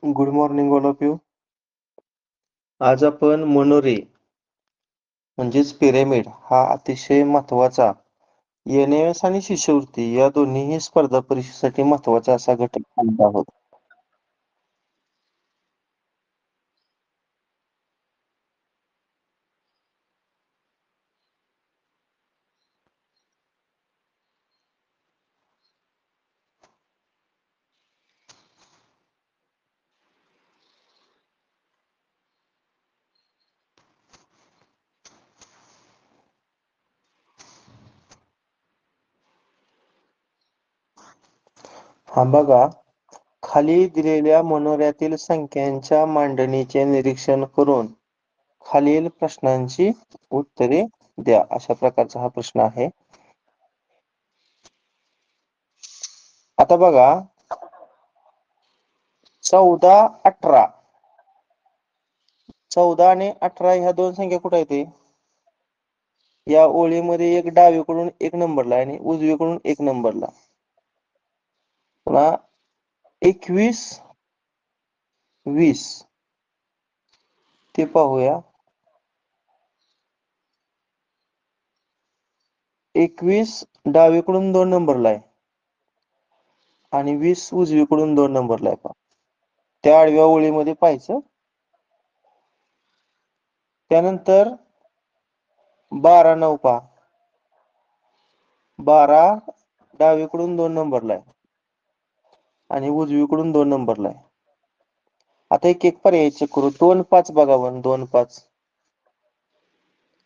Good morning all of you. आज आपण मनोरे म्हणजेच पिरॅमिड हा अतिशय महत्वाचा एन-ए-एस आणि शिष्यवृत्ती या दोन्हीही स्पर्धा परीक्षेसाठी महत्वाचा असा घटक पाहत आहोत. हा बघा, खाली दिलेल्या मनोऱ्यातील संख्यांच्या मांडणीचे निरीक्षण करून खालील प्रश्नांची उत्तरे द्या. अशा प्रकारचा हा प्रश्न आहे. आता बघा, 14, 18 14 आणि 18 ह्या दोन संख्या कुठे येते? या ओळीमध्ये एक डावीकडून एक नंबरला आणि उजवीकडून एक नंबरला. पुन्हा 21, 20 ते पाहूया. 21 डावीकडून 2 नंबरला आहे आणि 20 उजवीकडून 2 नंबरला आहे. त्या आडव्या ओळीमध्ये पाहायचं. त्यानंतर 12, 9 पहा. 12 डावीकडून 2 नंबरला आहे आणि उजवीकडून 2 नंबरला आहे. आता एक एक पर्याय चेक करू. 2, 5 बघा. 2, 5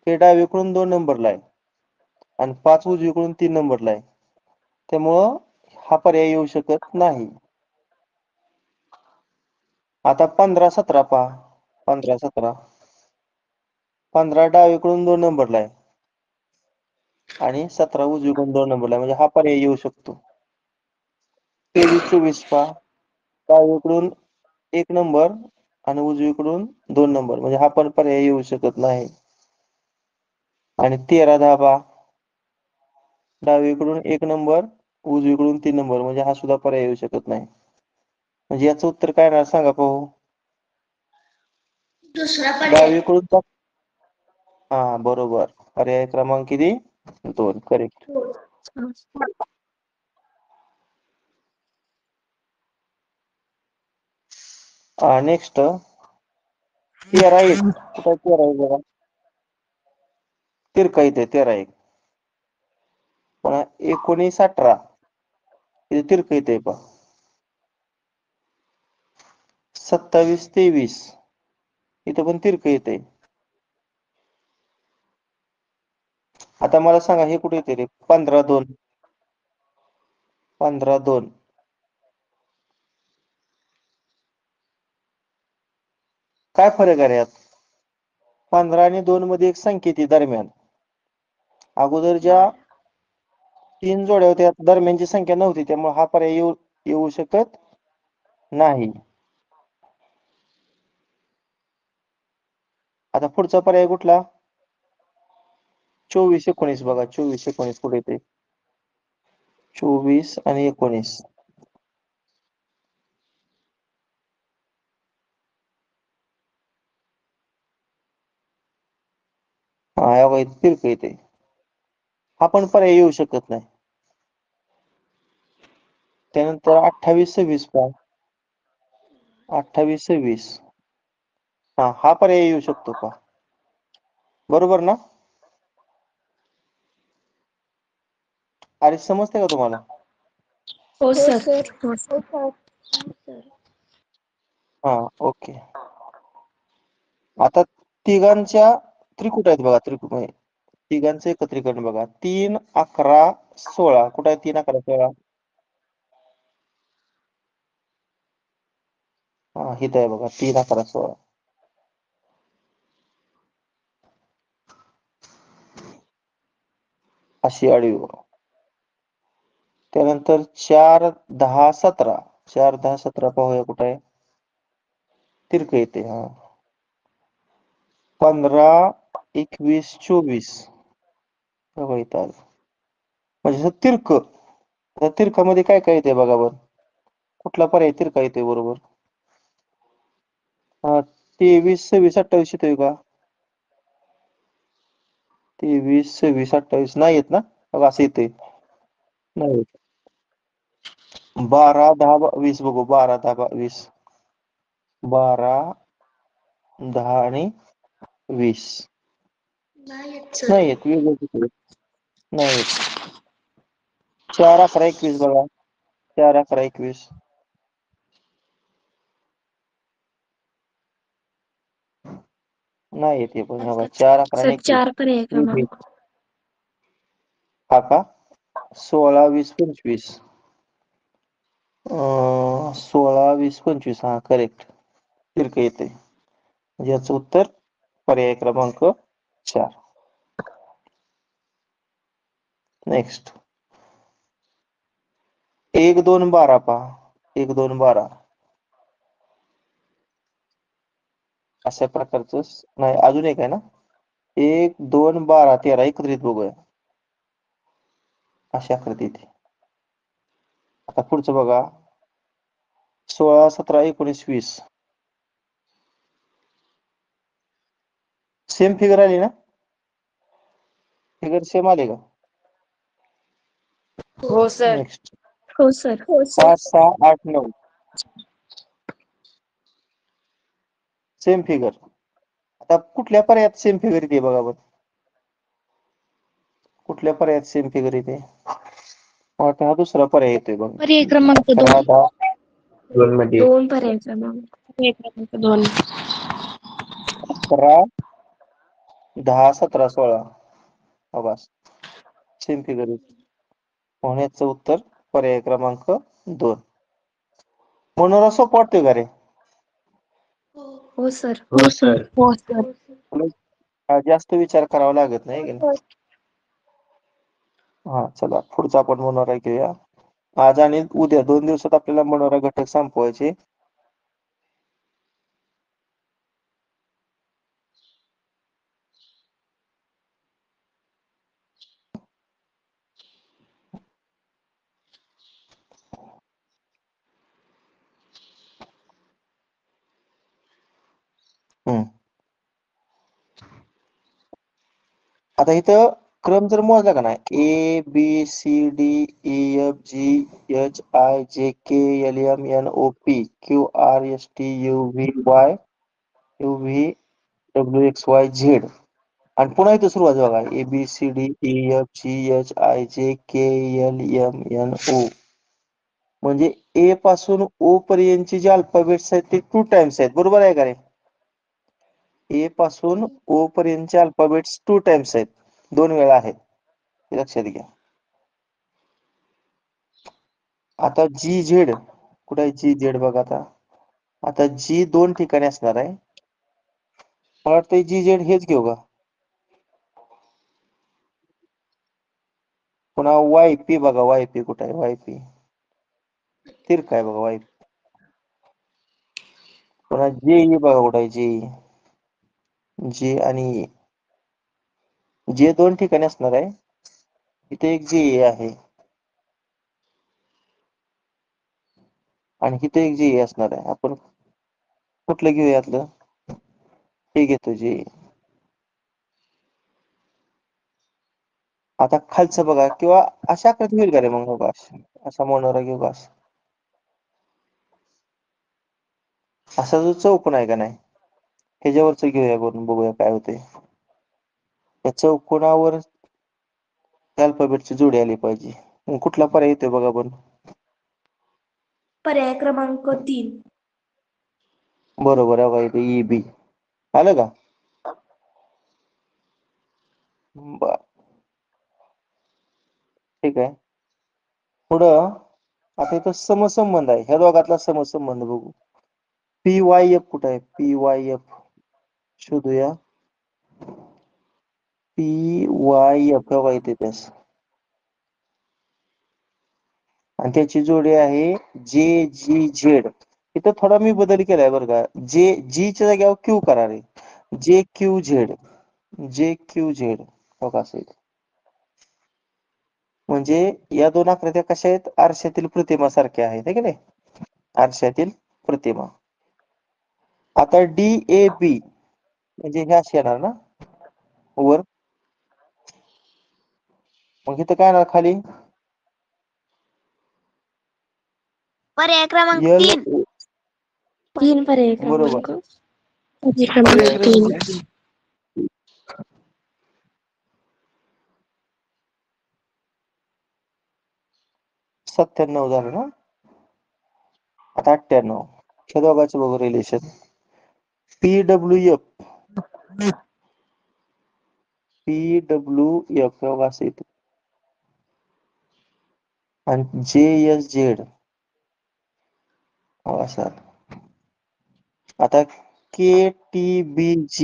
ते डावीकडून 2 नंबरला आहे आणि 5 उजवीकडून 3 नंबरला आहे. त्यामुळं हा पर्याय येऊ शकत नाही. आता 15, 17 पहा. 15, 17 15 डावीकडून 2 नंबरला आहे आणि 17 उजवीकडून 2 नंबरला आहे. म्हणजे हा पर्याय येऊ शकतो. 23, 24 पहा. डावीकडून 1 नंबर आणि उजवीकडून 2 नंबर. म्हणजे हा पण पर्याय येऊ शकत नाही. आणि 13, 10 पहा. डावीकडून 1 नंबर, उजवीकडून 3 नंबर. म्हणजे हा सुद्धा पर्याय येऊ शकत नाही. म्हणजे याचं उत्तर काय राहणार सांगा पाहू. दुसरा पर्याय. डावीकडून हा बरोबर. पर्याय क्रमांक किती? 2. करेक्ट. नेक्स्ट 13, 1 कुठे 13 1 बघा. तिरका इथे 13, 1 पुन्हा 19, 18 इथे तिरका इथे पहा. 27, 23 इथे पण तिरका येते. आता मला सांगा हे कुठे येते रे? 15, 2 15, 2 काय फरक आहे यात? 15 आणि 2 मध्ये एक संख्या येते दरम्यान. अगोदर ज्या 3 जोड्या होत्या दरम्यानची संख्या नव्हती, त्यामुळे हा पर्याय येऊ शकत नाही. आता पुढचा पर्याय कुठला? 24, 19 बघा. 24, 19 कुठे येते? 24 आणि 19 हा बघा इथे तिरका येते. हा पण पर्याय येऊ शकत नाही. त्यानंतर 28, 26 पहा. 28, 26 हा पर्याय येऊ शकतो का? बरोबर ना? अरे समजते का तुम्हाला? हो सर. हा ओके. आता तिघांच्या त्रिकुट आहेत बघा. त्रिकुट तिघांचं एकत्रीकरण बघा. 3, 11, 16 कुठे आहे? 3, 11, 16 हा इथं आहे बघा. 3, 11, 16 अशी आडवी. त्यानंतर 4, 10, 17 4, 10, 17 पाहूया कुठे आहे? तिरकं येते. हा 15, 21, 24 बघा इथं आलं. म्हणजे तिरक. तिरकामध्ये काय काय येते बघा बरं. कुठला पर्याय तिरका येते बरोबर? 23 26 28 येतोय का? 23 26 28 नाही येत ना? बघा असं येतंय. नाही येत. 12 10 20 बघू. 12 10 20. 12 10 आणि 20 नाही नाही येत. वेगळंच येतंय. नाही येत. 4 11 21 बघा. 4 11 21. नाही येत हे पण बघा. 4 11 आणि सर 21. 4 पर्याय क्रमांक. हा का? 16 20 25. 16 20 25 हा करेक्ट. तिरकं येते. याचं उत्तर पर्याय क्रमांक 4. नेक्स्ट 1 2 12 पहा. 1 2 12 अशा प्रकारचं नाही अजून एक आहे ना. 1 2 12 13 एकत्रित बघूया. अशा आकृतीत. आता पुढचं बघा. 16 17 19 20 सेम फिगर आली ना? फिगर सेम आली का? हो सर. नेक्स्ट हो सर. 5 6 8 9 same figure. आता कुठल्या पर्यायात सेम फिगर येते बघा बरं. कुठल्या पर्यायात सेम फिगर येते? वाटतं हा दुसरा पर्याय येतोय बघ. पर्याय क्रमांक 2. 2 मध्ये 2 पर्याय क्रमांक. पर्याय क्रमांक 2. 11 10 17 16 बघा सेम फिगर येते. म्हणून याचं उत्तर पर्याय क्रमांक 2. मनोरा सोपं वाटतोय का रे? हो सर. हो सर. हो सर. जास्त विचार करावा लागत नाही की नाही? हा चला पुढचा आपण मनोरा घेऊया. आज आणि उद्या 2 दिवसात आपल्याला मनोरा घटक संपवायचे. आता इथं क्रम जर मोजला का नाही A B C D E F G H I J K L M N O P Q R S T U V Y U V W X Y Z आणि पुन्हा इथं सुरुवात बघा A B C D E F G H I J K L M N O म्हणजे A पासून O पर्यंतचे जे alphabets आहेत ते 2 टाइम्स आहेत. बरोबर आहे का रे? A पासून O पर्यंतचे अल्फाबेट्स 2 टाइम्स आहेत. 2 वेळा आहेत. हे लक्षात घ्या. आता GZ कुठे आहे GZ बघा आता. आता G 2 ठिकाणी असणार आहे. मला वाटतं GZ हेच घेऊ का? पुन्हा YP बघा YP कुठे आहे YP तिरका आहे बघा YP. पुन्हा JE बघा कुठे आहे JE J आणि E. J 2 ठिकाणी असणार आहे. इथे एक JE आहे. आणि इथे एक JE असणार आहे. आपण कुठलं घेऊया यातलं? हे घेतो JE. आता खालचं बघा किंवा अशा आकृती होईल का रे मग बघा असा मनोरा घेऊ का असा जो चौकोन आहे का नाही ह्याच्यावरच घेऊया करून बघूया काय होते. त्या चौकोनावर अल्फाबेटची जोडी आली पाहिजे. मग कुठला पर्याय येतोय बघा पण. पर्याय क्रमांक 3. बरोबर आहे बघा इथे EB आलं का? बर ठीक आहे. पुढं आता इथं समसंबंध आहे. ह्या दोघातला समसंबंध बघू. PYF कुठं आहे? PYF शोधूया. PYF बघा इथे त्यास आणि त्याची जोडी आहे JGZ. इथं थोडा मी बदल केलाय बरं का. G च्या जागेवर Q करा रे. JQZ JQZ बघा असं म्हणजे या 2 आकृत्या कशा आहेत? आरशातील प्रतिमा सारख्या आहेत है की नाही? आरशातील प्रतिमा. आता DAB म्हणजे हे असे येणार ना वर. मग इथं काय येणार खाली? पर्याय क्रमांक L 3. 3 पर्याय बरोबर. क्रमांक. पर्याय क्रमांक 3. 97 झालं ना. आता 98. हे दोघांचं बघू रिलेशन. PWF हे बघा असं येतं. आणि JSZ असं. आता KTBG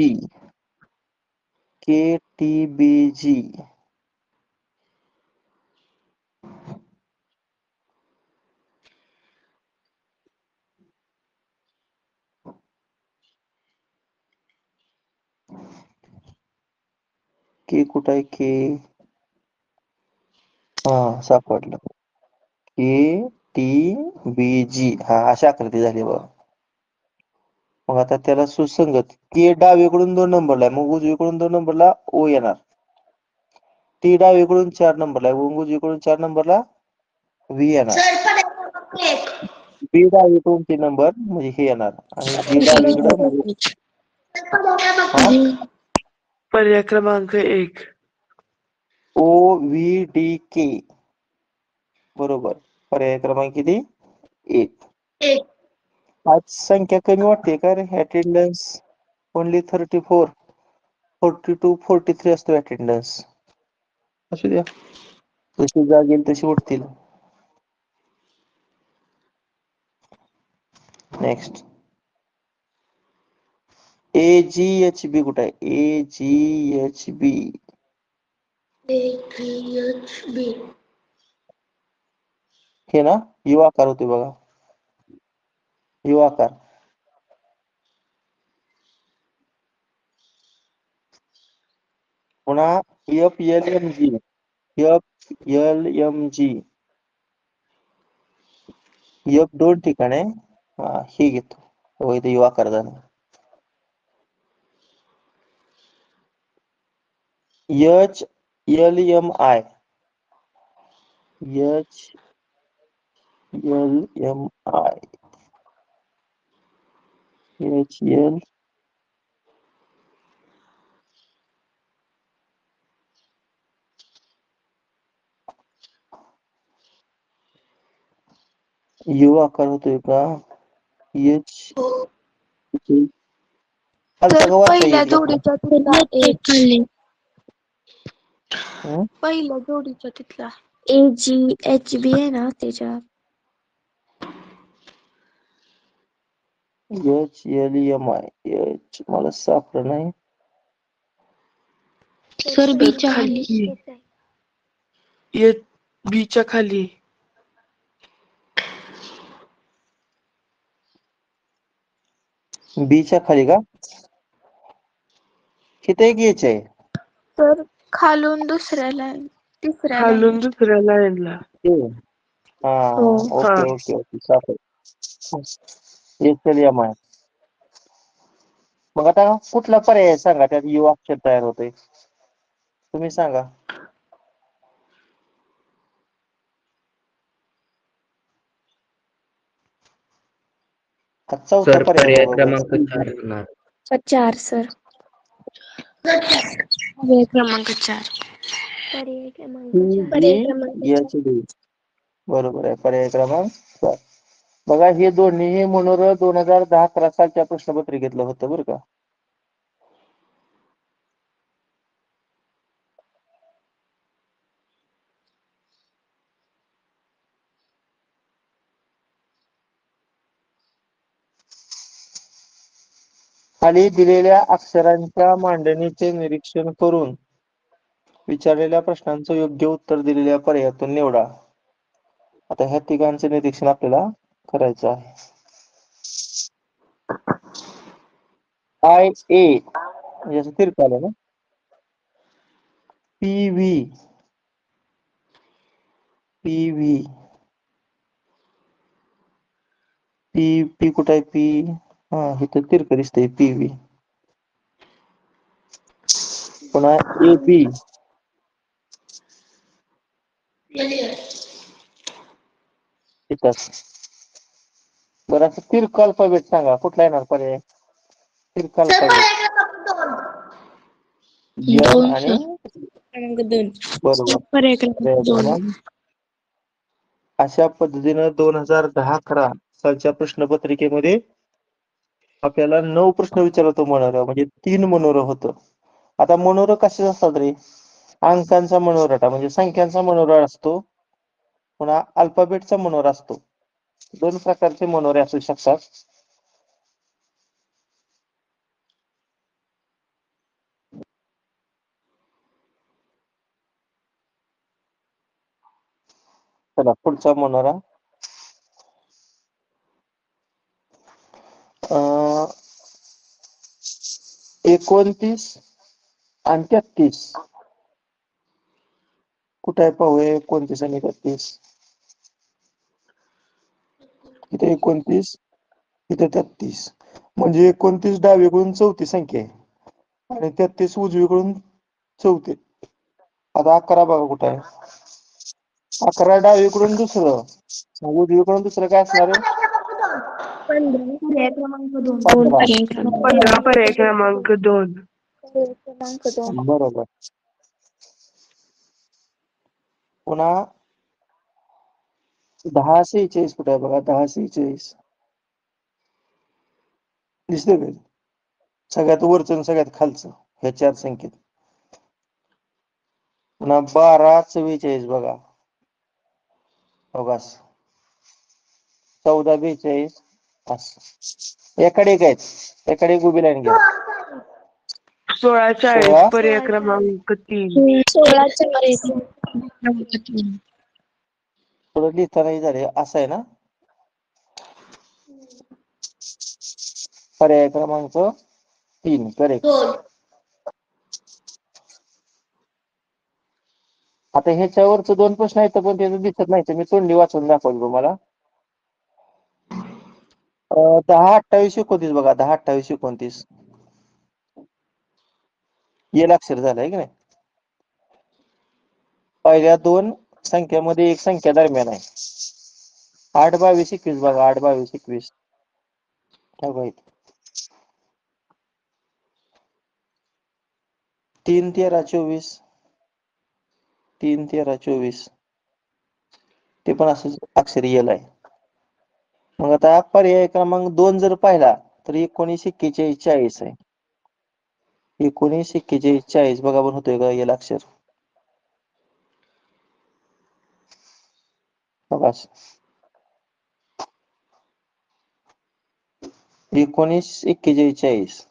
के कुठं आहे के? हा सापडलं. KTBG हा अशा आकृती झाली बघा. मग आता त्याला सुसंगत के डावीकडून 2 नंबरला आहे, मग उजवीकडून 2 नंबरला O येणार. T डावीकडून 4 नंबरला आहे, मग उजवीकडून 4 नंबरला V येणार. सर पर्याय क्रमांक 1. B डावीकडून 3 नंबर म्हणजे हे येणार आणि G डावीकडं म्हणजे हा पर्याय क्रमांक 1. OVDK बरोबर. पर्याय क्रमांक किती? 1. 1. आज संख्या कमी वाटते का रे? अटेंडन्स ओनली 34, 42, 43 असतो अटेंडन्स. असू द्या, जशी जाग येईल तशी उठतील. नेक्स्ट AGHB कुठं आहे? AGHB AGHB. हे ना यू आकार होते बघा. यू आकार. पुन्हा FLMG F 2 ठिकाणे हे घेतो. हो इथे यू आकार झाला. HLMI HL यू आकार होतोय का? H खालचा तर का वरचा पहिल्या H घेतला? जोडीचा तिथला H. हं? पहिल्या जोडीचा तिथला AGHB आहे ना त्याच्या. HLMI H मला सापडलं नाही. सर बीच्या खाली. बीच्या खाली. बीच्या खाली का? किती एक H आहे? तर खालून तिसऱ्या खालून लाईन. दुसऱ्या लाईनला. हा हो. ओके ओके ओके सापडलं. HLMI. मग आता कुठला पर्याय सांगा त्यात यू अक्षर तयार होते? तुम्ही सांगा. चौथा सर पर्याय पर्याय बघा क्रमांक बरं. 4 होणार. 4 सर. पर्याय क्रमांक 4. पर्याय क्रमांक 4. CGHD. बरोबर आहे पर्याय क्रमांक 4. बघा हे दोन्ही हे मनोरथ 2010-11 सालच्या प्रश्नपत्रिकेतलं होतं बरं का. खाली दिलेल्या अक्षरांच्या मांडणीचे निरीक्षण करून विचारलेल्या प्रश्नांचं योग्य उत्तर दिलेल्या पर्यायातून निवडा. आता ह्या तिघांचं निरीक्षण आपल्याला करायचं आहे. IA म्हणजे असं तिरकं आलं ना. PV P कुठं आहे? P हा इथं तिरक दिसतंय PV. पुन्हा AB. इथं बरं असं तिरक अल्फाबेट सांगा कुठला येणार पर्याय तिरक अल्फाबेट दोन आणि क्रमांक 2. बरोबर. पर्याय क्रमांक पर्याय 2. क्रमांक अशा पद्धतीनं 2010-11 सालच्या प्रश्नपत्रिकेमध्ये आपल्याला 9 प्रश्न विचारतो मनोरा म्हणजे 3 मनोरं होतं. आता मनोरं कसे असतात रे अंकांचा मनोरटा म्हणजे संख्यांचा मनोरा असतो पुन्हा अल्फाबेटचा मनोरा असतो. 2 प्रकारचे मनोरे असू शकतात. चला पुढचा मनोरा 29 आणि 33 कुठे आहे पाहूया 29 आणि 33 इथे 29 इथे 33 म्हणजे 29 डावीकडून चौथी संख्या आहे आणि 33 उजवीकडून चौथी. आता 11 बघा कुठे आहे 11 डावीकडून दुसरं उजवीकडून दुसरं काय असणार आहे पर्याय क्रमांक 2. 15. पर्याय क्रमांक 15 पर्याय क्रमांक 2. क्रमांक 2. बरोबर. पुन्हा 10-46 कुठे आहे बघा 10-46 दिसतंय का सगळ्यात वरचं आणि सगळ्यात खालचं ह्या 4 संख्येत. पुन्हा 12-44 बघा बघा 14-42 असं एकडे एक आहेत एकडे एक उभी लाईन घ्या 16-40 16. पर्याय क्रमांक 3. 16 क्रमांक 3. थोडं लिहितानाही झाले असं आहे ना पर्याय क्रमांक 3 करेक्ट. आता ह्याच्यावरच 2 प्रश्न आहेत पण त्याचं दिसत नाही मी तोंडी वाचून दाखवतो तुम्हाला. 10-28-29 बघा 10-28-29 येल अक्षर झालं आहे की नाही पहिल्या 2 संख्यामध्ये एक संख्या दरम्यान आहे 8-22-21 बघा 8-22-21 3-13-24 3-13-24 ते पण असं अक्षर येल आहे. मग आता पर्याय क्रमांक 2 जर पाहिला तर 19-41-40 आहे 19-41-40 बघा पण होतोय का येल अक्षर बघा 19-41-40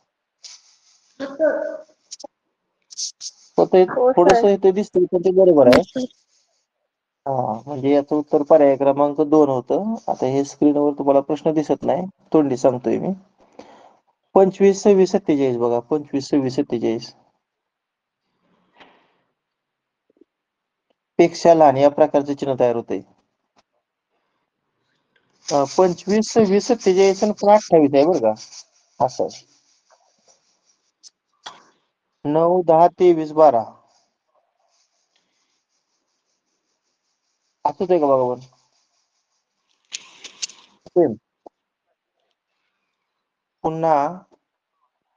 होतंय थोडस इथे दिसतंय पण ते बरोबर आहे. हा म्हणजे याचं उत्तर पर्याय क्रमांक 2 होतं. आता हे स्क्रीनवर तुम्हाला प्रश्न दिसत नाही तोंडी सांगतोय मी 25-26-47 बघा 25-26-47 पेक्षा लहान या प्रकारचे चिन्ह तयार होते. 25-26-47 आणि 28 आहे बरं का असं 9-10-23-12 असंच आहे का बघा बरं सेम. पुन्हा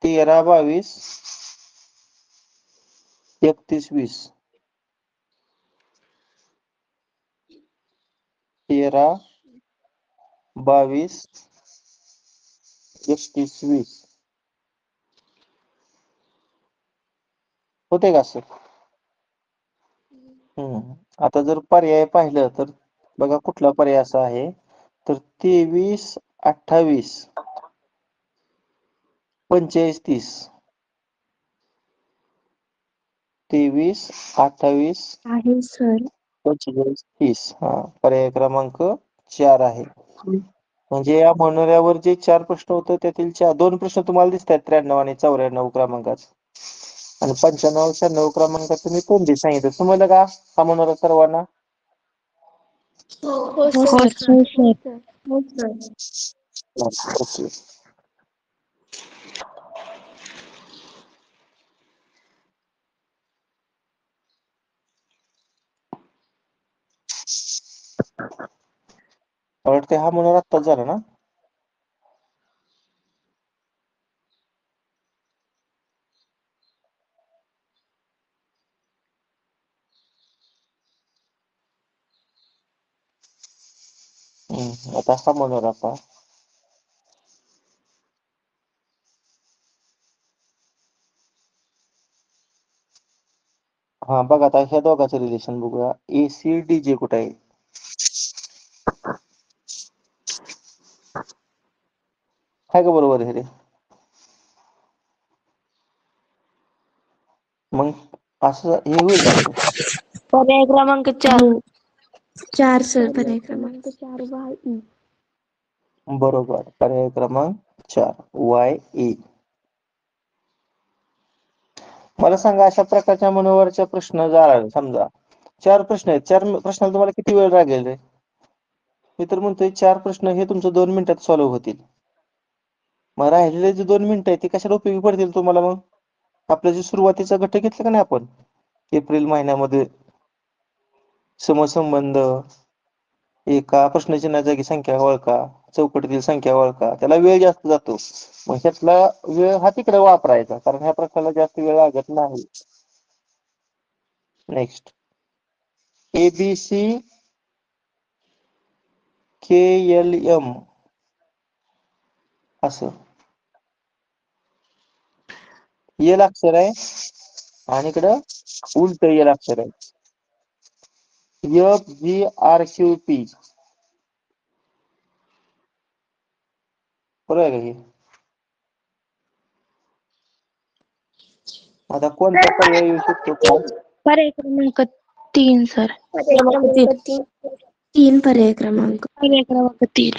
13-22-31-20 13-22-31-20 होते का असं. आता जर पर्याय पाहिलं तर बघा कुठला पर्याय असा आहे तर 23-28 45-30 23-28 आहे सर 45-30 हा पर्याय क्रमांक 4 आहे. म्हणजे या मनोऱ्यावर जे 4 प्रश्न होते त्यातील 2 प्रश्न तुम्हाला दिसत आहेत 93 आणि 94 क्रमांकात आणि 95-96 क्रमांकात तुम्ही तोंडी सांगितलं समजलं का हा मनोरा सर्वांना. हो सर. ओके. मला वाटतं हा म्हणून आत्ताच झाला ना. आता हा म्हणून आता हा बघा आता ह्या दोघांचं रिलेशन बघूया. AC DJ कुठे आहे? काय का बरोबर आहे रे? मग असं हे होईल का असं? पर्याय क्रमांक 4. 4 सर पर्याय क्रमांक 4 वाई. बरोबर. पर्याय क्रमांक 4 YE. मला सांगा अशा प्रकारच्या मनोवरच्या प्रश्न जर समजा 4 प्रश्न आहेत. 4 प्रश्नाला तुम्हाला किती वेळ लागेल रे? मी तर म्हणतोय 4 प्रश्न हे तुमचं 2 मिनिटात सॉल्व्ह होतील. मग राहिलेले जे 2 मिनिटं आहेत ते कशाला उपयोगी पडतील तुम्हाला मग? आपलं जे सुरुवातीचा घटक घेतला का नाही आपण एप्रिल महिन्यामध्ये समसंबंध, एका प्रश्नचिन्हा जागी संख्या ओळखा, चौकटीतील संख्या ओळखा, त्याला वेळ जास्त जातो. मग ह्यातला वेळ हा तिकडे वापरायचा कारण ह्या प्रश्नाला जास्त वेळ लागत नाही. नेक्स्ट ABC KLM असं एल अक्षर आहे आणि इकडं उलट एल अक्षर आहे. FGRQP बरोबर आहे का हे? आता कोणता पर्याय येऊ शकतो का? पर्याय क्रमांक 3 सर. पर्याय क्रमांक 3 पर्याय क्रमांक. पर्याय क्रमांक 3.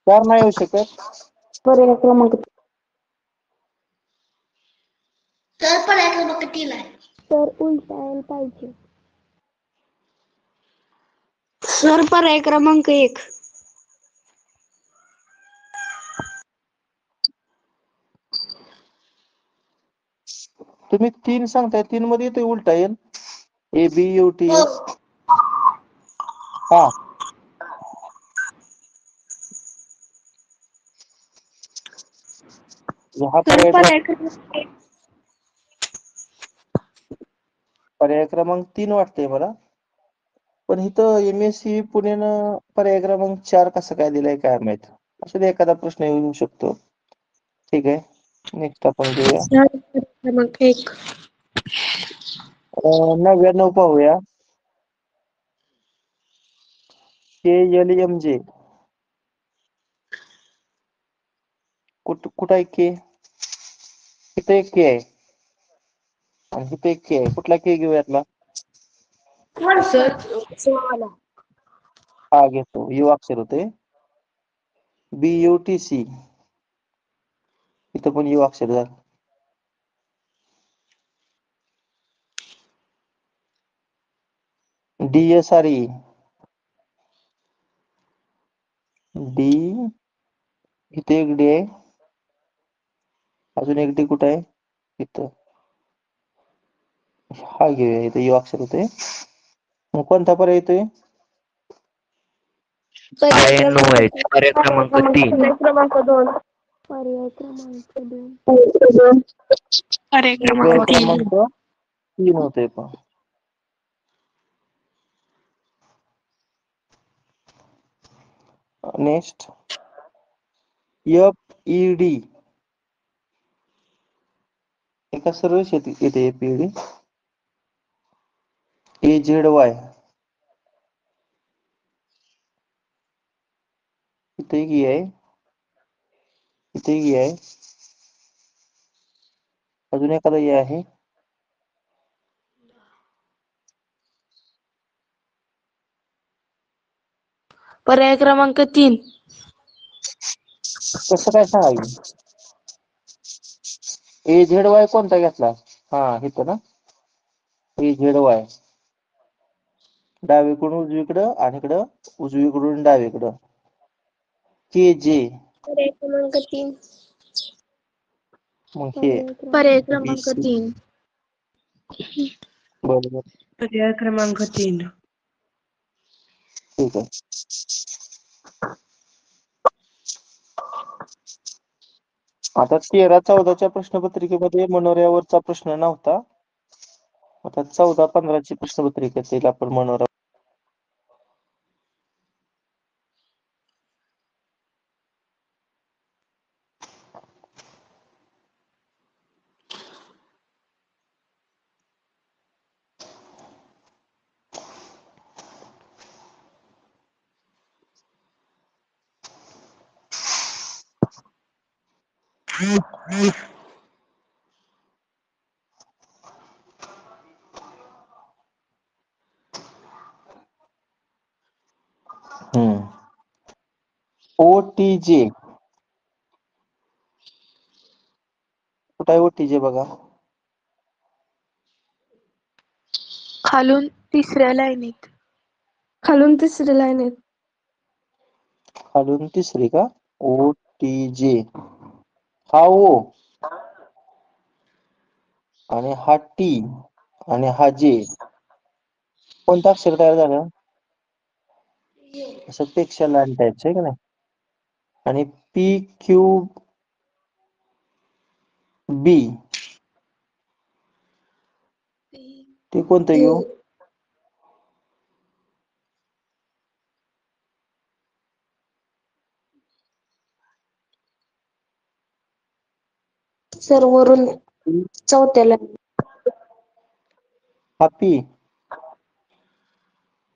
4 नाही येऊ शकत. पर्याय क्रमांक तर पर्याय क्रमांक 3 आहे. तर उलटायला पाहिजे. सर पर्याय क्रमांक 1. तुम्ही 3 सांगताय 3 मध्ये येतोय उलटा येईल. ABUTS हा हा सर पर्याय क्रमांक 3 वाटतंय मला. पण इथं MSC पुण्यानं पर्याय क्रमांक 4 कसं काय दिलाय काय माहित. असू दे एखादा प्रश्न येऊ शकतो. ठीक आहे. नेक्स्ट आपण घेऊया. पर्याय क्रमांक 1. 99 पाहूया. KLMJ कुठं आहे के? इथं एक के आहे आणि इथं एक के आहे. कुठला के घेऊ यातला? हा घेतो. यू अक्षर होते. BUTC इथं पण यू अक्षर झालं. DSRE D इथे एक डी आहे. अजून एक डी कुठं आहे? इथं. हा घेऊया. इथं यू अक्षर होते. मग कोणता पर्याय येतोय? पर्याय पर्याय क्रमांक 3. क्रमांक 2. पर्याय क्रमांक 2. पर्याय पर्याय क्रमांक 3. क्रमांक 3 होते पण. नेक्स्ट FED एका सरळ शेती येते FED. AZY इथे एक आहे. इथे एक आहे. अजून एखादा ए आहे. पर्याय क्रमांक 3. कसं काय सांगाल? AZY कोणता घेतला? हा इथं ना. AZY डावीकडून उजवीकडं आणि इकडं उजवीकडून डावीकडं. KJ पर्याय क्रमांक 3. मग हे पर्याय क्रमांक BC 3. बरोबर. पर्याय क्रमांक 3. ठीक आहे. आता 13-14च्या प्रश्नपत्रिकेमध्ये मनोऱ्यावरचा प्रश्न नव्हता. आता 14-15ची प्रश्नपत्रिकेतील आपण मनोरा. OTJ कुठं आहे OTJ बघा. खालून तिसऱ्या लाईनीत. खालून तिसरी लाईन आहे. खालून तिसरी का? OTJ हा O आणि हा T आणि हा J कोणतं अक्षर तयार झालं? असं पेक्षा लहान टाईपचं आहे का नाही. आणि PQB ते कोणतं U? सर वरून चौथ्या लाईन. हा P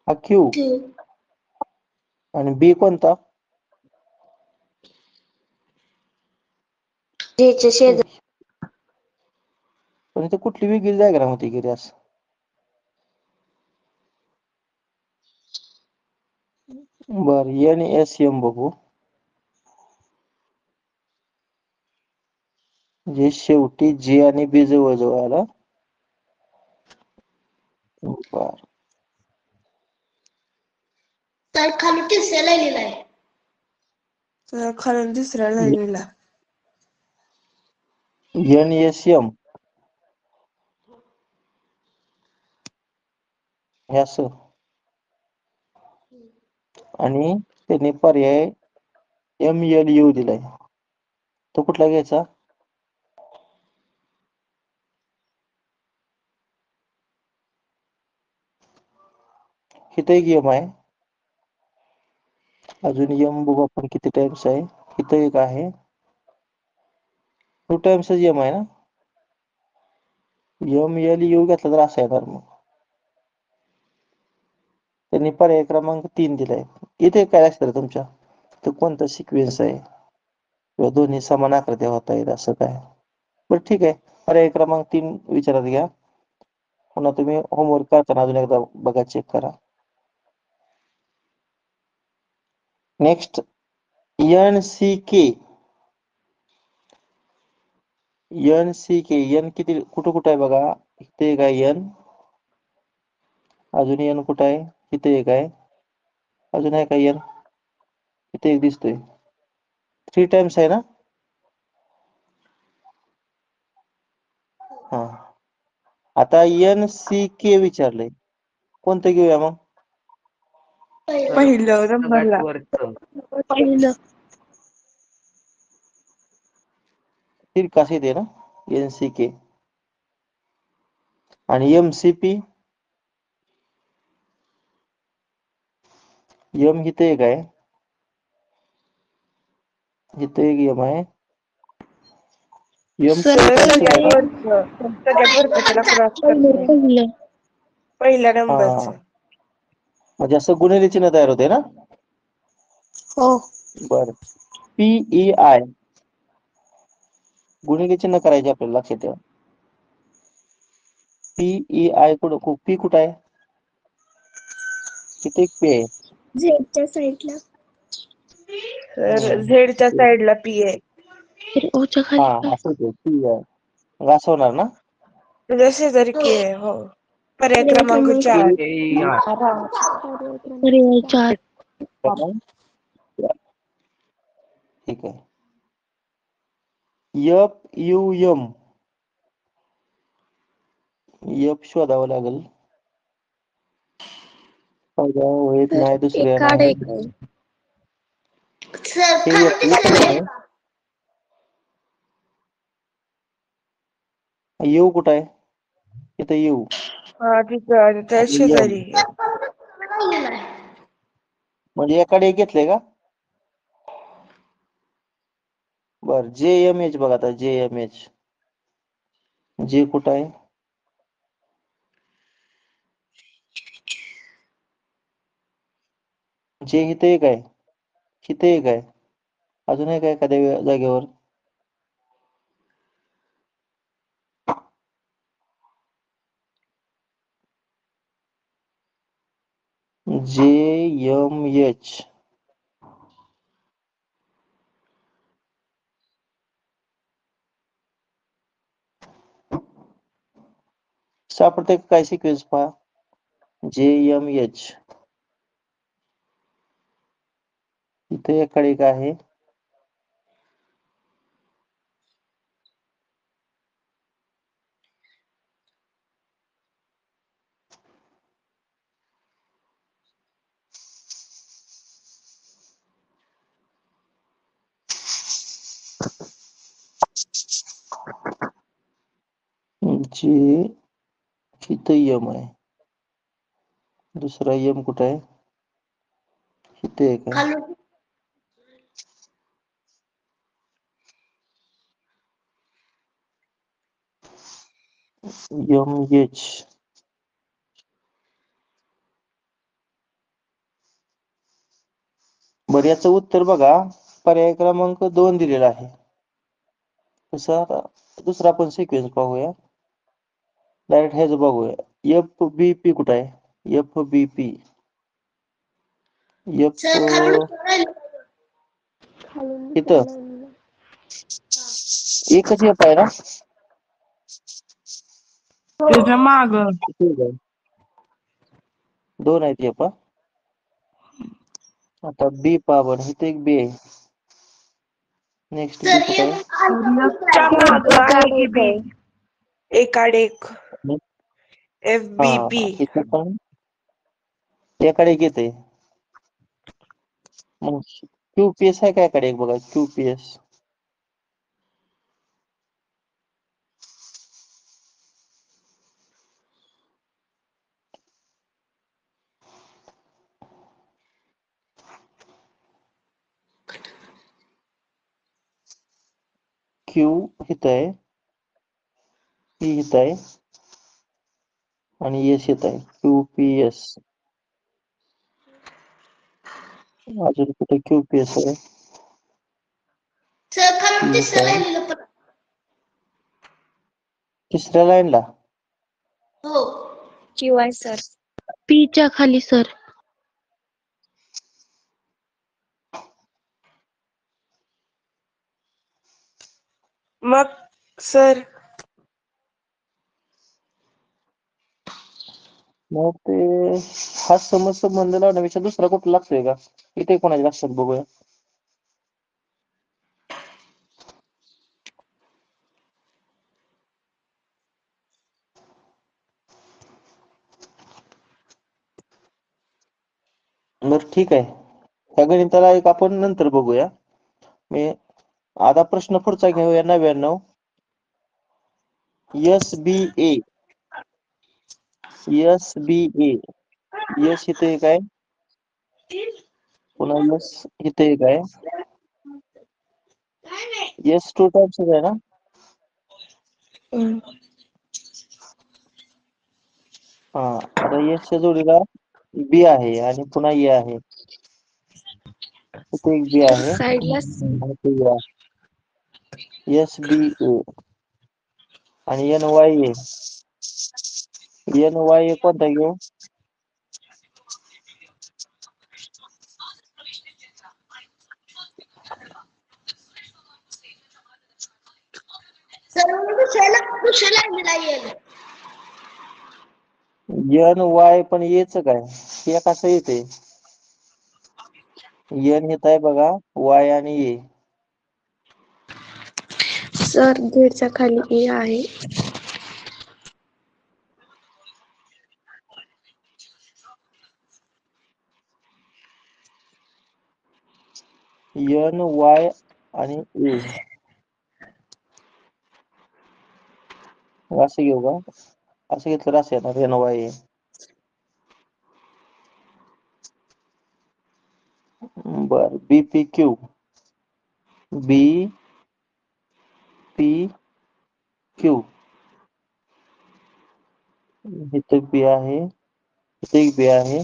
हा Q आणि B कोणता? जेच्या शेजारी. पण इथे कुठली वेगळी डायग्राम होती की रे असं. बर NSM बघू. जे शेवटी J आणि B जवळ जवळ आला. बर तर खालून तिसऱ्या लाईनीला आहे. खालून तिसऱ्या लाईनीला. NSM हे असं आणि त्याने पर्याय MLU दिलाय. तो कुठला घ्यायचा? इथं एक M आहे. अजून M बघू आपण किती टाइम्स आहे. इथं एक आहे. 2 टाइम्स M आहे ना. MLU घेतला तर असा येणार मग. त्यांनी पर्याय क्रमांक 3 दिलाय. इथे काय असतं तुमच्या? तर कोणता सिक्वेन्स आहे किंवा दोन्ही समान आकृत्या होता येईल असं काय? बरं ठीक आहे. पर्याय क्रमांक 3 विचारात घ्या. पुन्हा तुम्ही होमवर्क करताना अजून एकदा बघा, चेक करा. Next NCK. NCK N किती कुठं आहे बघा. इथे एक आहे N. अजून N कुठं आहे? इथे एक आहे. अजून आहे का N? इथे एक दिसतोय. 3 टाइम्स आहे ना. हा आता NCK विचारलंय. कोणतं घेऊया मग? पहिलं नंबरला. पहिलं. तिरकास येते ना NCK. आणि MCP M इथे एक आहे. इथे एक M आहे. M सगळ्यात वरचं. सगळ्यात वरचं त्याला क्रॉस करते. पहिलं. पहिल्या हा नंबरचं. म्हणजे असं गुणिले चिन्ह तयार होते ना. हो. बर PEI गुणिले चिन्ह करायचे आपल्याला, लक्षात ठेवा. PEI कुठं? P कुठं आहे? इथे एक P आहे. झेडच्या साईडला. तर झेडच्या साईडला P आहे. तर ओच्या खाली हा का? असं होते PEI. मग असं होणार ना. तुझ्या शेजारी K आहे. हो. पर्याय क्रमांक 4. पर्याय 4. ठीक आहे. FUM F शोधावं लागेल. पहिल्या ओळीत नाही, दुसऱ्या एक आड नाही. एक आहे. हे एक आहे. येऊ कुठं आहे? इथं येऊ हा तिथं त्या आणि शेजारी यम. म्हणजे एकाडे एक घेतलंय का? बर, JMH बघा आता, JMH. जे कुठं आहे? जे इथं एक आहे, इथं एक आहे, अजून एक आहे एखाद्या जागेवर. JMH. सापडते काय सिक्वेन्स पहा. JMH इथे एकाडे एक आहे. जे इथं यम आहे, दुसरा यम कुठं आहे? इथे एक आहे. MH. बरं, याचं उत्तर बघा, पर्याय क्रमांक 2 दिलेला आहे. कसं आता दुसरा आपण सिक्वेन्स पाहूया. डायरेक्ट हेच बघूया. FBP कुठं आहे? FBP. इथं एकच एफ आहे ना? त्याच्या माग ठीक आहे. 2 आहेत एफ. आता बी पहा बरं, इथे एक बी आहे. नेक्स्ट बी कुठं आहे? माग एक आहे आड की एक बी आहे. एकाड एक FBP. इथं पण एकाडे एक येते. मग QPS आहे का एकाडे एक बघा, QPS. Q इथं आहे, P इथं आहे आणि S इथं आहे. QPS. अजून कुठे QPS आहे? तिसऱ्या लाईनला. क्यू आहे सर. पीच्या खाली सर. मग सर मग ते हा संबंध लावण्यापेक्षा दुसरा कुठला लागतोय का? इथे कोणाच्या लक्षात बघूया. बरं ठीक आहे, ह्या गणिताला एक आपण नंतर बघूया. मी आता प्रश्न पुढचा घेऊया. 99. SBA. SBA. यस इथे एक आहे, पुन्हा यस इथे एक आहे. यस 2 टाइम्स आहे ना? हा, आता यसच्या जोडीला बी आहे आणि पुन्हा ए आहे. इथे एक बी आहे साईडला सी. आणि ते ए आहे. SBA आणि NYA. NYA कोणता घेऊ? NY पण येच काय? हे कसं येते? N येत आहे बघा, Y आणि ए. सर झेडच्या खाली ए आहे. एन वाय आणि ए असं घेऊ का? असं घेतलं तर असं येणार एन वाय ए. बर बीपी क्यू बी पी क्यू इथं बी आहे, इथे एक बी आहे.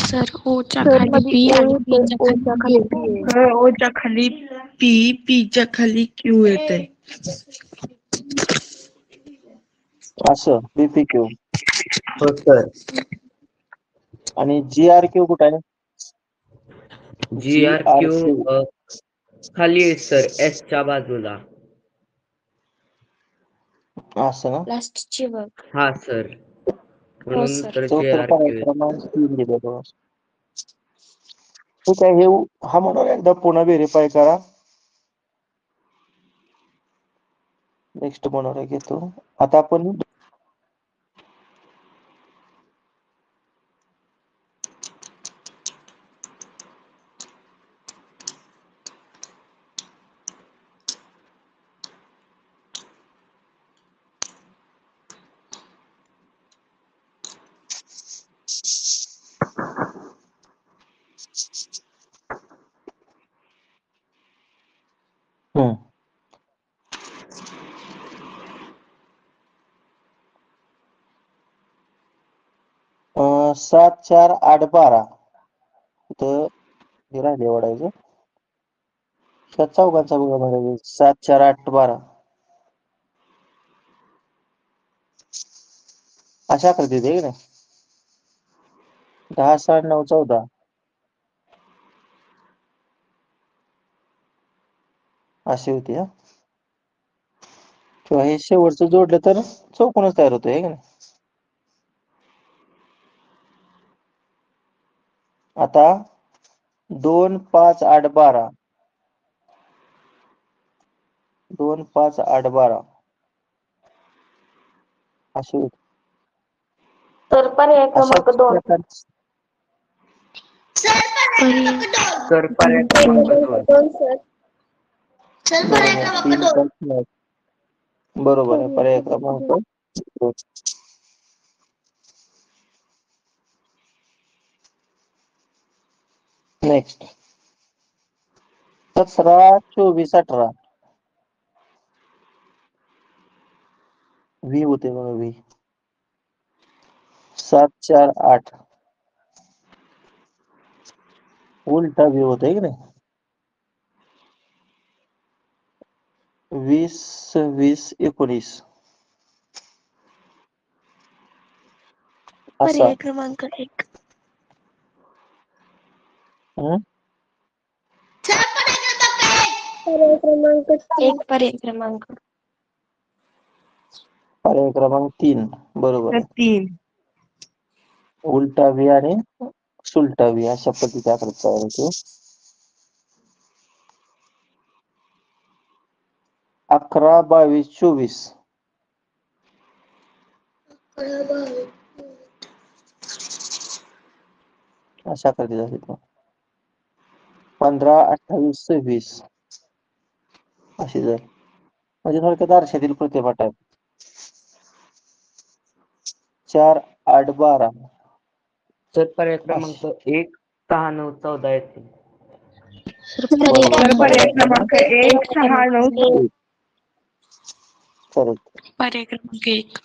सर ओच्या खाली पी आणि पीच्या खाली क्यू आहे. ओच्या खाली पी, पीच्या खाली क्यू येते. असं बीपी क्यू हो सर. आणि जी आर क्यू कुठं आहे? जी आर क्यू GRQ खाली आहे सर, एस च्या बाजूला. असं ना? लास्टची बघ. हा सर, हो म्हणून सर. तर तो जे तर आर पर्याय क्यू. क्रमांक 3 दिले बघा. ठीक आहे, हे हा म्हणून एकदा पुन्हा व्हेरीफाय करा. नेक्स्ट मनोरा घेतो. आता आपण हम्म. अं, 7 4 8 12 इथं हे राहिले ओढायचं. ह्या चौघांचा बघा बरं 7 4 8 12 अशा आकृती आहे की नाही? 10 6 9 14 अशी होती हा. किंवा हे शेवटचं जोडलं तर चौकोनच तयार होतोय है की नाही? आता 2 5 8 12 2 5 8 12 अशी होती. तर पर्याय क्रमांक अशाच 2. प्रकार सर पर्याय क्रमांक 2. बरोबर आहे, पर्याय क्रमांक 2. नेक्स्ट 17 24 18 व्ही होते बघा व्ही. 7 4 8 उलटा व्ही होते की नाही? 20 26 19 असा. पर्याय क्रमांक 1. हम्म? एक पर्याय क्रमांक. पर्याय क्रमांक 3 बरोबर आहे. 3. उलटा व्ही आणि सुलटा व्ही अशा पद्धतीचा आकृती तयार होतो. 11 22 24 अशा आकृती झाली. 15 28 26 अशी झाली. म्हणजे थोडक्यात आरशातील प्रतिभट आहे. 4 8 12 सर पर्याय क्रमांक 1 6 9 14 येते. सर पर्याय बरोबर. तर पर्याय क्रमांक क्रमांक 1 6 9. करेक्ट. पर्याय क्रमांक 1.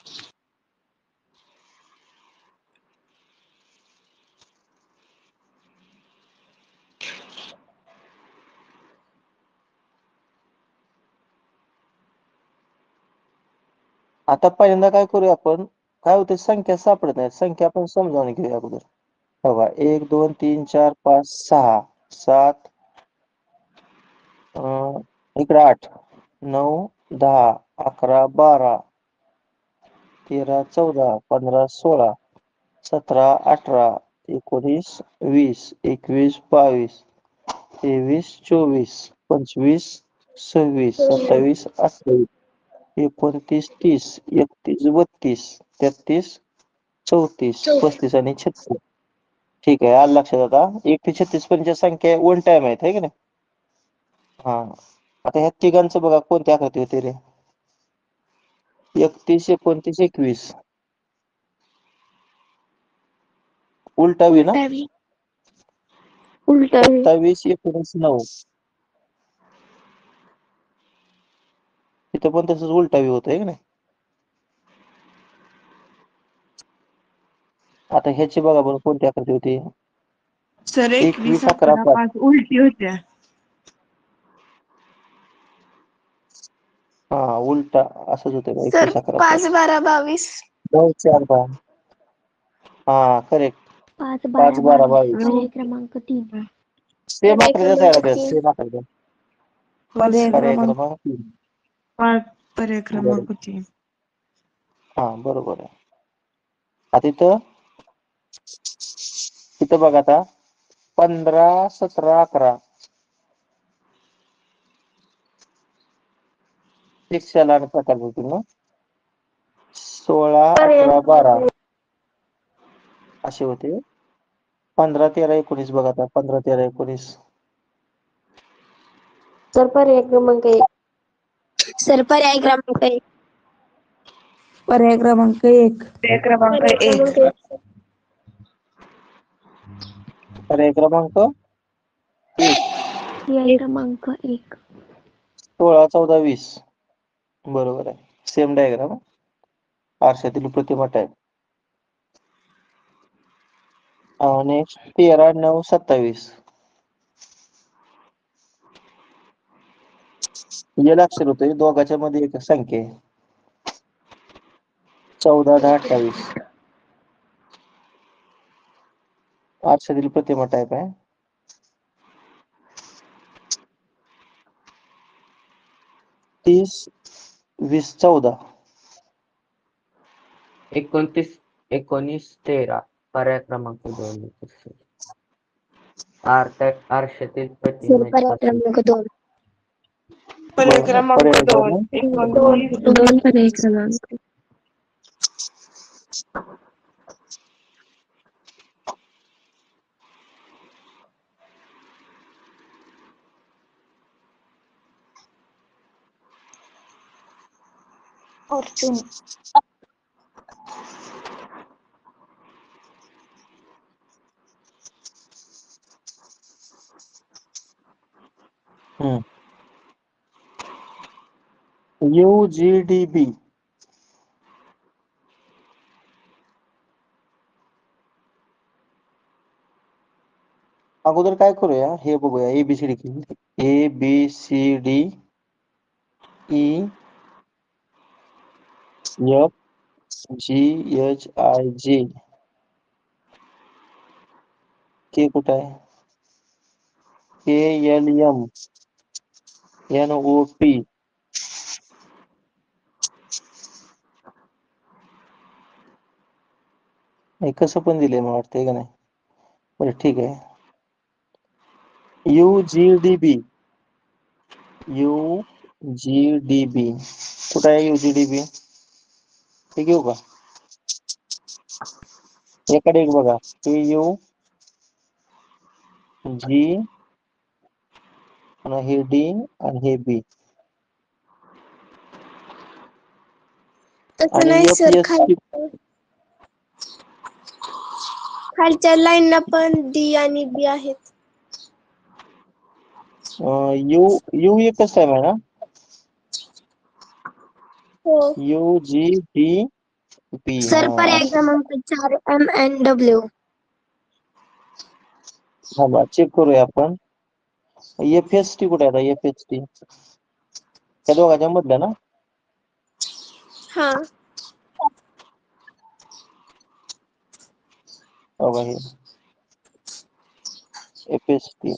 आता पहिल्यांदा काय करूया आपण, काय होते संख्या सापडत नाही, संख्या आपण समजावून घेऊया अगोदर. बघा 1 2 3 4 5 6 7 इकडे 8 9 10 11 12 13 14 15 16 17 18 19 20 21 22 23 24 25 26 27 28 29 30 31 32 33 34 35 आणि 36. ठीक आहे, आलं लक्षात. आता 1 ते 36 पर्यंतच्या संख्या वन टाइम आहेत, है की नाही? हा, आता ह्या तिघांचं बघा कोणत्या आकृती होते रे? 31 29 21 उलटावी ना? उलटावी. उलटावी. 27 19 9 इथं पण तसंच उलटावी होत, है की नाही? आता ह्याची बघा बरं कोणती आकृती होती? सर 21 21 11 11 5. 5 उलटी होत्या. हा, उलटा असंच होतं बघा. सर 21 11 5 5 12 22. 9 4 10. हा, करेक्ट. 5 5 12 12 22. 22 पर्याय क्रमांक 3. सेम पर्याय आकृतीच आहे क्रमांक का? 3. सेम आकृती. पर्याय पर्याय क्रमांक क्रमांक 3. 5 पर्याय बरोबर. क्रमांक 3. हा, बरोबर आहे. आता इथं बघा आता 15 17 11 शिक्षाला आणि प्रकार होतील ना. 16 18 12 असे होते. 15 13 19 बघा आता 15 13 19 सर पर्याय क्रमांक 1. सर पर्याय क्रमांक 1. पर्याय क्रमांक 1. पर्याय क्रमांक पर्याय 1. क्रमांक 1. पर्याय क्रमांक 1. पर्याय क्रमांक 1. 16 14 20 बरोबर आहे. Same diagram. आरशातील प्रतिमा टाइप. नेक्स्ट 13 9 27 याला अक्षर होतंय दोघांच्या मध्ये एक संख्या आहे. 14 10 28 आरशातील प्रतिमा टाइप आहे. 30 20 14 29 19 13 पर्याय क्रमांक 2. आरशातील सर प्रतिमेचा पर्याय क्रमांक 2. पर्याय क्रमांक पर्याय 2. क्रमांक 19 2 पर्याय क्रमांक. फॉर्च्यून. UGDB अगोदर काय करूया हे बघूया. ABCD ABCD EFGHIJ के कुठं आहे? KLM NOP हे कसं पण दिलंय मला वाटतंय का नाही. बरं ठीक आहे. UGDB कुठं आहे UGDB? हे घेऊ का? एकडे एक बघा. KUG आणि हे D आणि हे B तसं आणि नाही सर. FSC खालच्या लाईनला पण डी आणि बी आहेत. U एकच टाइम आहे ना? हो. UGDB सर पर्याय क्रमांक 4 MNW. हा, चेक करूया आपण. FST कुठे आहे आता? FST त्या दोघांच्या मधल्या ना? हा. बघा हे FST.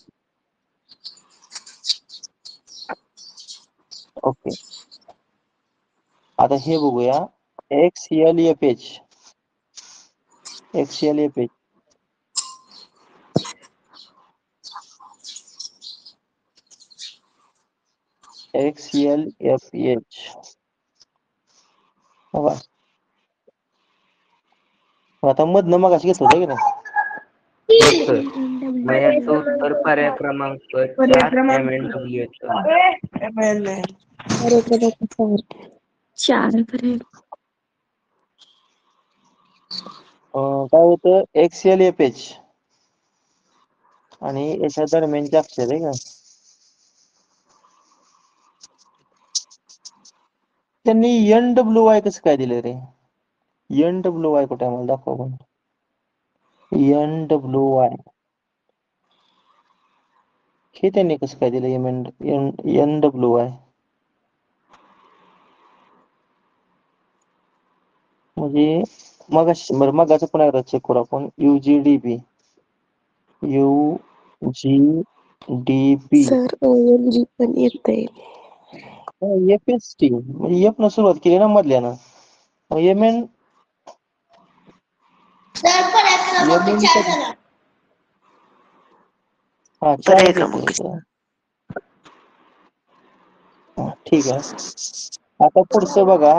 ओके. आता हे बघूया. XLFH XLFH. बघा आता मधनं मगाशी घेत होतं की नाही. हो सर. मग याचं उत्तर पर्याय क्रमांक 4 MNW येतं. पर्याय क्रमांक 4 पर्याय. काय होतं XLFH आणि याच्या दरम्यानचे अक्षर आहे का. त्यांनी NWY कसं काय दिलं रे. NWY कुठे आहे मला दाखवा पण. NWY हे त्यांनी कसं काय दिलं NWY म्हणजे मगाचं पुन्हा एकदा चेक करू आपण. UGDB सर OMG पण येतंय. FST म्हणजे F न सुरुवात केली ना मधल्यानं. MN हा 4 येते. ठीक आहे. आता पुढचं बघा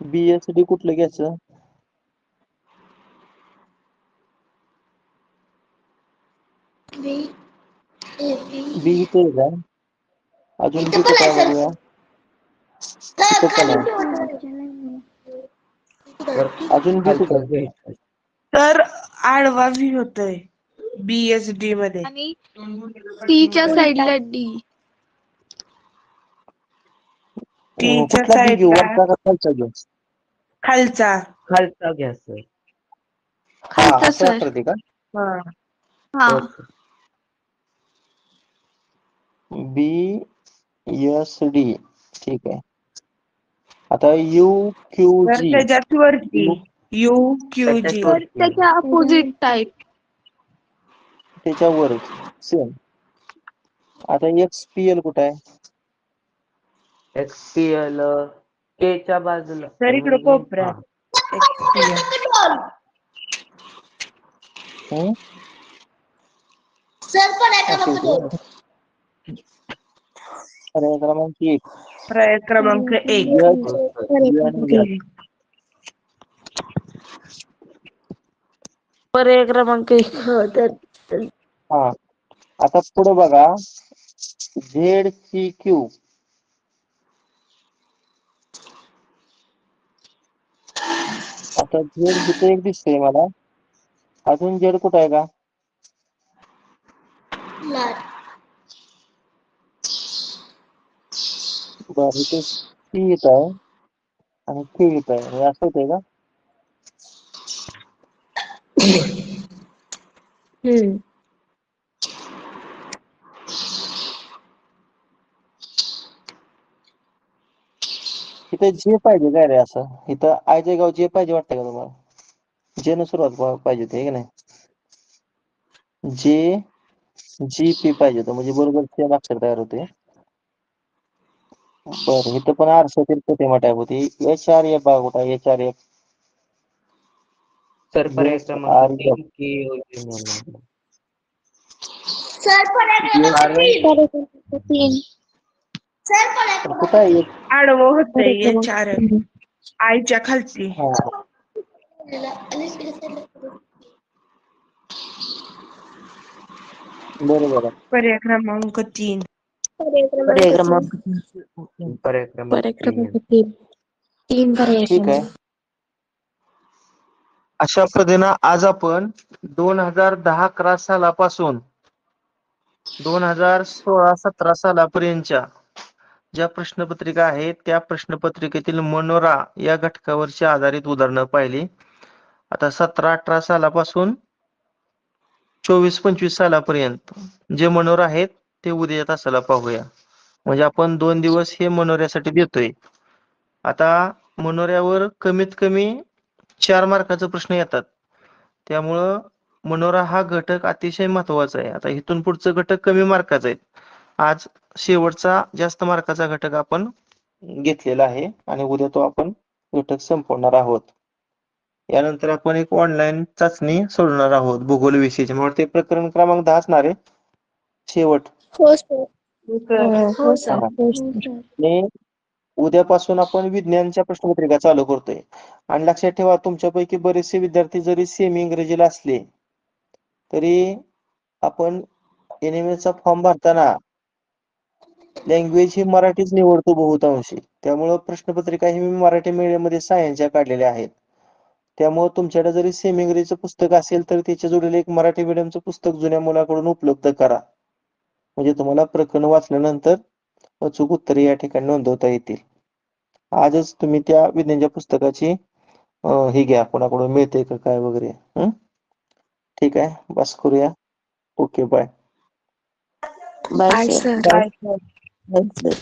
BSD कुठलं घ्यायचं. बी इथे आहे का अजून बी कुठं आहे बघूया. इथं पण आहे. अजून बी कुठं आहे. घ्यायचं. तर आडवा व्ही होतोय BSD मध्ये. आणि टीच्या साईडला डी. टीच्या कुठला बी घेऊ साईडला वरचा का खालचा घेऊ. खालचा. खालचा घ्या सर. हा खालचा असं सर. वाटतं का. हा. हा. हो सर. BSD ठीक आहे. आता तर UQG त्याच्यात वरती UQG. त्याच्यात त्याच्या अपोजिट टाईप. त्याच्यावरच सेम. आता XPL कुठं आहे. XPL K च्या बाजूला. तर इकडं कोपऱ्यात. XPL. हम्म? पर्याय क्रमांक 1 पर्याय क्रमांक 1. पर्याय क्रमांक 1. हो तर हा आता पुढे बघा ZCQ आता Z इथे एक दिसतंय मला. अजून Z कुठं आहे का. बरं इथे C येत आहे आणि Q येत आहे. हे असं होतंय का. इथे जे पाहिजे काय रे असं. इथं आयच्या गाव जे पाहिजे वाटतंय का तुम्हाला. जे न सुरुवात पाहिजे ते की नाही. GP पाहिजे होतं म्हणजे बरोबर सेम अक्षर तयार होते. बरं इथं पण आरशातील प्रतिमा टाईप होती. HRF बघा कुठं आहे. HRF सर पर्याय क्रमांक 3 KOG म्हणून. कुठं आहे. आडवं होतंय HRF. आयच्या खालची. हा बरोबर आहे. पर्याय क्रमांक 3. पर्याय क्रमांक पर्याय क्रमांक 3. 3 पर्याय. ठीक आहे. अशा पद्धतीनं आज आपण 2010-11 सालापासून 2016-17 सालापर्यंतच्या ज्या प्रश्नपत्रिका आहेत त्या प्रश्नपत्रिकेतील मनोरा या घटकावरची आधारित उदाहरणं पाहिली. आता 17-18 सालापासून 24-25 सालापर्यंत जे मनोरा आहेत ते उद्या तासाला पाहूया. म्हणजे आपण 2 दिवस हे मनोऱ्यासाठी देतोय. आता मनोऱ्यावर कमीत कमी 4 मार्काचा प्रश्न येतात. त्यामुळं मनोरा हा घटक अतिशय महत्वाचा आहे. आता इथून पुढचं घटक कमी मार्काचा आहे. आज शेवटचा जास्त मार्काचा घटक आपण घेतलेला आहे आणि उद्या तो आपण घटक संपवणार आहोत. यानंतर आपण एक ऑनलाईन चाचणी सोडणार आहोत भूगोल विषयाची. मला ते प्रकरण क्रमांक 10 असणार आहे. शेवट. हो सर. हो सर. हा. हो सर. आणि उद्यापासून आपण विज्ञानच्या प्रश्नपत्रिका चालू करतोय. आणि लक्षात ठेवा, तुमच्यापैकी बरेचसे विद्यार्थी जरी सेमी इंग्रजीला असले तरी आपण NMS चा फॉर्म भरताना लँग्वेज ही मराठीच निवडतो बहुतांशी. त्यामुळं प्रश्नपत्रिका ही मी मराठी मीडियम मध्ये सायन्सच्या काढलेल्या आहेत. त्यामुळे तुमच्याकडे जरी सेमी इंग्रजीचं पुस्तक असेल तर त्याच्या जोडीला एक मराठी मीडियमचं पुस्तक जुन्या मुलाकडून उपलब्ध करा. म्हणजे तुम्हाला प्रकरण वाचल्यानंतर अचूक उत्तरे या ठिकाणी नोंदवता येतील. आजच तुम्ही त्या विज्ञानच्या पुस्तकाची ही घ्या, कोणाकडून मिळते का काय वगैरे. ठीक आहे, बस करूया. Okay, bye. Bye bye sir. Sir. Bye sir.